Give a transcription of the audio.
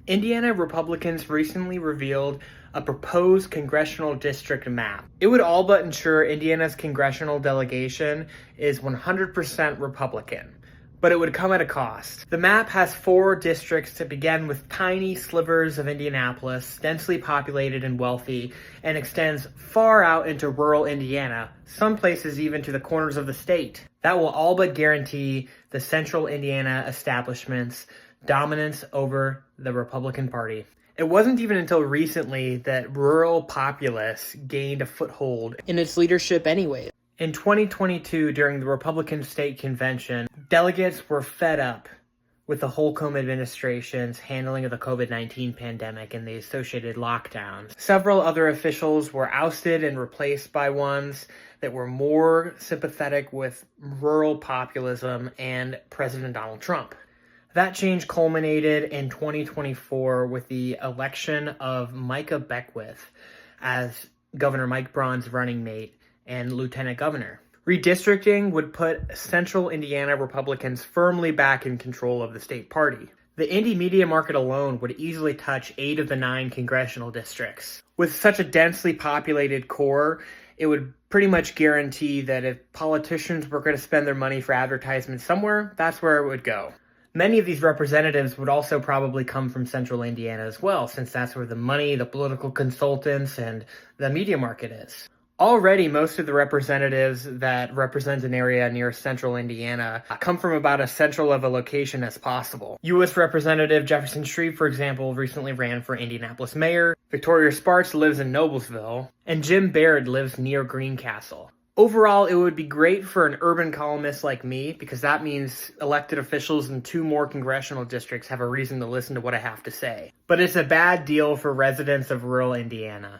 Indiana Republicans recently revealed a proposed congressional district map. It would all but ensure Indiana's congressional delegation is 100% Republican, but it would come at a cost. The map has 4 districts to begin with tiny slivers of Indianapolis, densely populated and wealthy, and extends far out into rural Indiana, some places even to the corners of the state. That will all but guarantee the central Indiana establishment's dominance over the Republican Party. It wasn't even until recently that rural populists gained a foothold in its leadership anyway. In 2022, during the Republican State Convention, delegates were fed up with the Holcomb administration's handling of the COVID-19 pandemic and the associated lockdowns. Several other officials were ousted and replaced by ones that were more sympathetic with rural populism and President Donald Trump. That change culminated in 2024 with the election of Micah Beckwith as Governor Mike Braun's running mate and lieutenant governor. Redistricting would put central Indiana Republicans firmly back in control of the state party. The Indy media market alone would easily touch 8 of the 9 congressional districts. With such a densely populated core, it would pretty much guarantee that if politicians were going to spend their money for advertisement somewhere, that's where it would go. Many of these representatives would also probably come from central Indiana as well, since that's where the money, the political consultants, and the media market is. Already, most of the representatives that represent an area near central Indiana come from about as central of a location as possible. U.S. Representative Jefferson Shreve, for example, recently ran for Indianapolis mayor. Victoria Sparks lives in Noblesville, and Jim Baird lives near Greencastle. Overall, it would be great for an urban columnist like me, because that means elected officials in 2 more congressional districts have a reason to listen to what I have to say. But it's a bad deal for residents of rural Indiana.